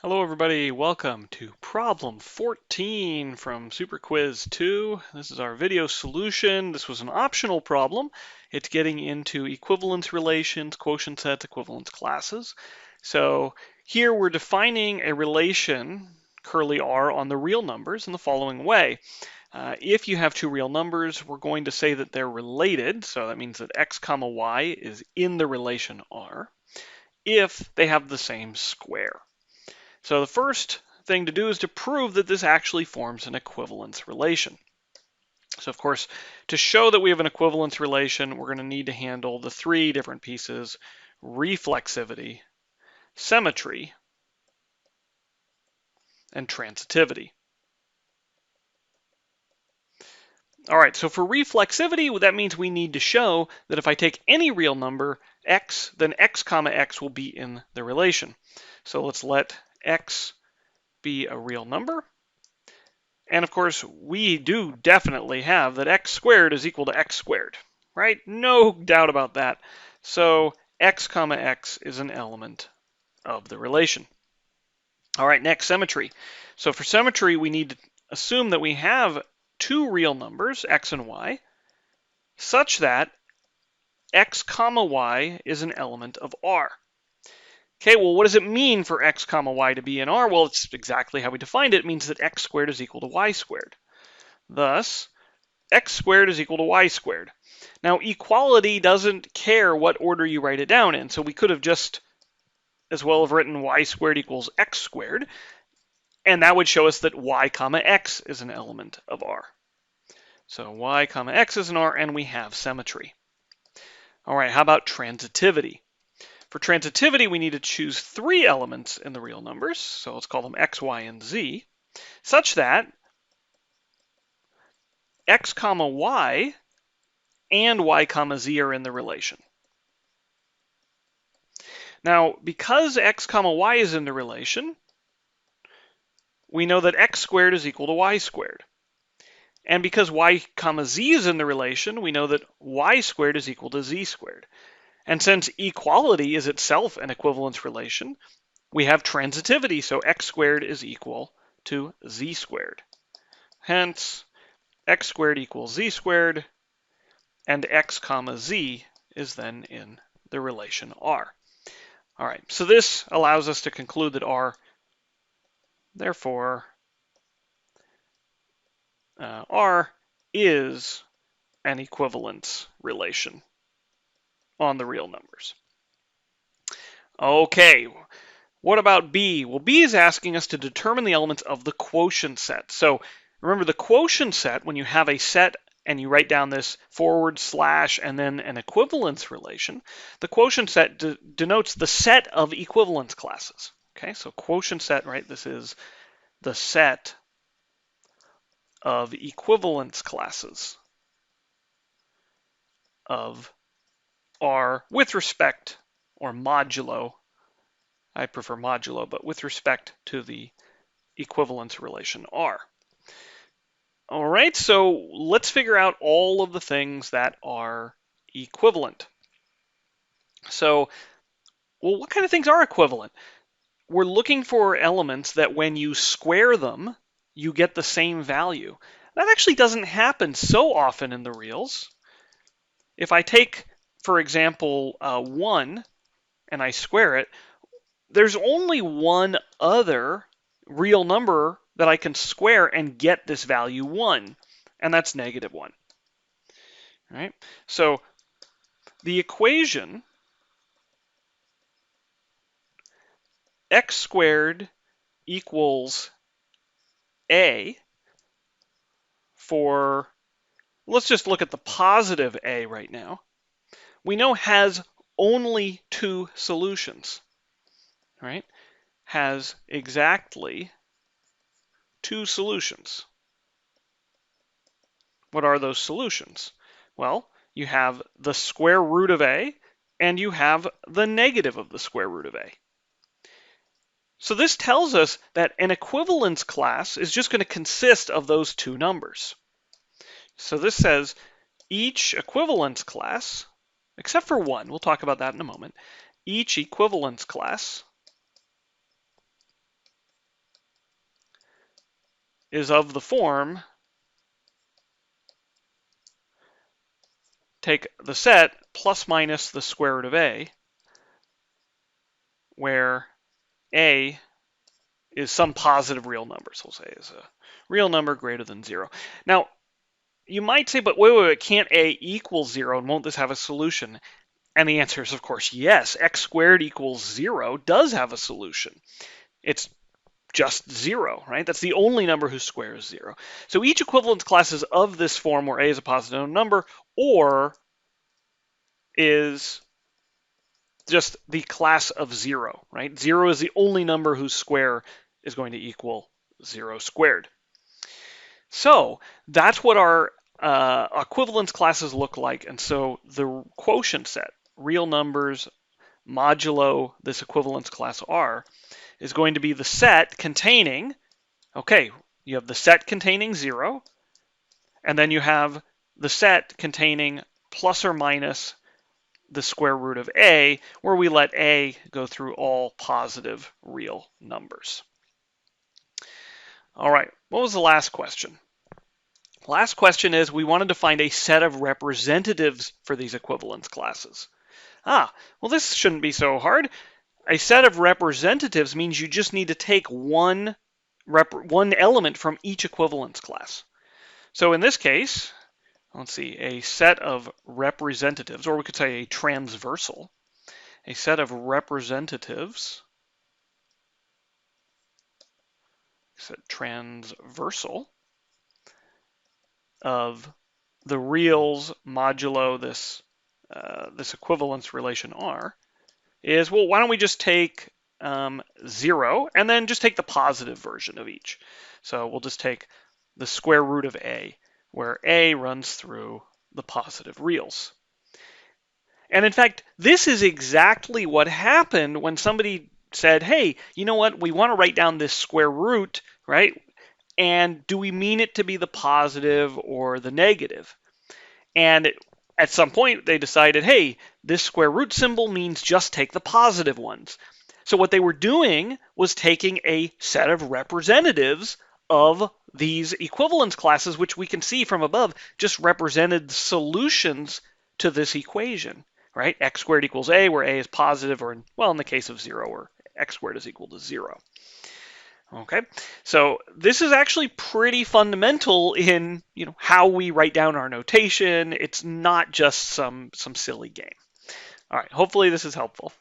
Hello everybody, welcome to problem 14 from Superquiz 2. This is our video solution. This was an optional problem. It's getting into equivalence relations, quotient sets, equivalence classes. So here we're defining a relation, curly r, on the real numbers in the following way. If you have two real numbers, we're going to say that they're related. So that means that x comma y is in the relation r if they have the same square. So the first thing to do is to prove that this actually forms an equivalence relation. So of course, to show that we have an equivalence relation, we're going to need to handle the three different pieces: reflexivity, symmetry, and transitivity. All right, so for reflexivity, that means we need to show that if I take any real number, x, then x comma x will be in the relation. So let's let x be a real number. And of course, we do definitely have that x squared is equal to x squared, right? No doubt about that. So x comma x is an element of the relation. All right, next, symmetry. So for symmetry, we need to assume that we have two real numbers, x and y, such that x comma y is an element of R. Okay, well, what does it mean for x comma y to be in R? Well, it's exactly how we defined it. It means that x squared is equal to y squared. Thus, x squared is equal to y squared. Now, equality doesn't care what order you write it down in, so we could have just as well have written y squared equals x squared, and that would show us that y comma x is an element of R. So y comma x is an R, and we have symmetry. All right, how about transitivity? For transitivity, we need to choose three elements in the real numbers, so let's call them x, y, and z, such that x comma y and y comma z are in the relation. Now, because x comma y is in the relation, we know that x squared is equal to y squared. And because y comma z is in the relation, we know that y squared is equal to z squared. And since equality is itself an equivalence relation, we have transitivity, so x squared is equal to z squared. Hence, x squared equals z squared, and x comma z is then in the relation R. All right, so this allows us to conclude that R, therefore, R is an equivalence relation on the real numbers. Okay, what about B? Well, B is asking us to determine the elements of the quotient set. So remember, the quotient set, when you have a set and you write down this / and then an equivalence relation, the quotient set denotes the set of equivalence classes. Okay, so quotient set, right? This is the set of equivalence classes of R with respect, or modulo, I prefer modulo, but with respect to the equivalence relation R. All right, so let's figure out all of the things that are equivalent. So, well, what kind of things are equivalent? We're looking for elements that when you square them, you get the same value. That actually doesn't happen so often in the reals. If I take, for example, 1 and I square it, there's only one other real number that I can square and get this value 1, and that's -1. All right? So the equation x squared equals a for, let's just look at the positive a right now, we know has only two solutions, right? Has exactly two solutions. What are those solutions? Well, you have the square root of a, and you have the negative of the square root of a. So this tells us that an equivalence class is just going to consist of those two numbers. So this says each equivalence class, except for one, we'll talk about that in a moment, each equivalence class is of the form, take the set plus minus the square root of a, where a is some positive real number. So we'll say is a real number greater than 0. Now, you might say, but wait, can't a equal 0, and won't this have a solution? And the answer is, of course, yes. X squared equals 0 does have a solution. It's just 0, right? That's the only number whose square is 0. So each equivalence class is of this form where a is a positive number, or is just the class of 0, right? 0 is the only number whose square is going to equal 0 squared. So that's what our equivalence classes look like. And so the quotient set, real numbers modulo this equivalence class R, is going to be the set containing, okay, you have the set containing 0, and then you have the set containing plus or minus the square root of a, where we let a go through all positive real numbers. All right, what was the last question? Last question is, we wanted to find a set of representatives for these equivalence classes. Well, this shouldn't be so hard. A set of representatives means you just need to take one element from each equivalence class. So in this case, let's see, a set of representatives, or we could say a transversal, a set of representatives, transversal of the reals modulo this this equivalence relation R is, well, why don't we just take 0 and then just take the positive version of each. So we'll just take the square root of a, where a runs through the positive reals. And in fact, this is exactly what happened when somebody said, hey, you know what, we want to write down this square root, right? And do we mean it to be the positive or the negative? And at some point, they decided, hey, this square root symbol means just take the positive ones. So what they were doing was taking a set of representatives of these equivalence classes, which we can see from above just represented solutions to this equation, right? X squared equals a, where a is positive, or in the case of 0, where x squared is equal to 0. Okay, so this is actually pretty fundamental in how we write down our notation. It's not just some silly game. All right, hopefully this is helpful.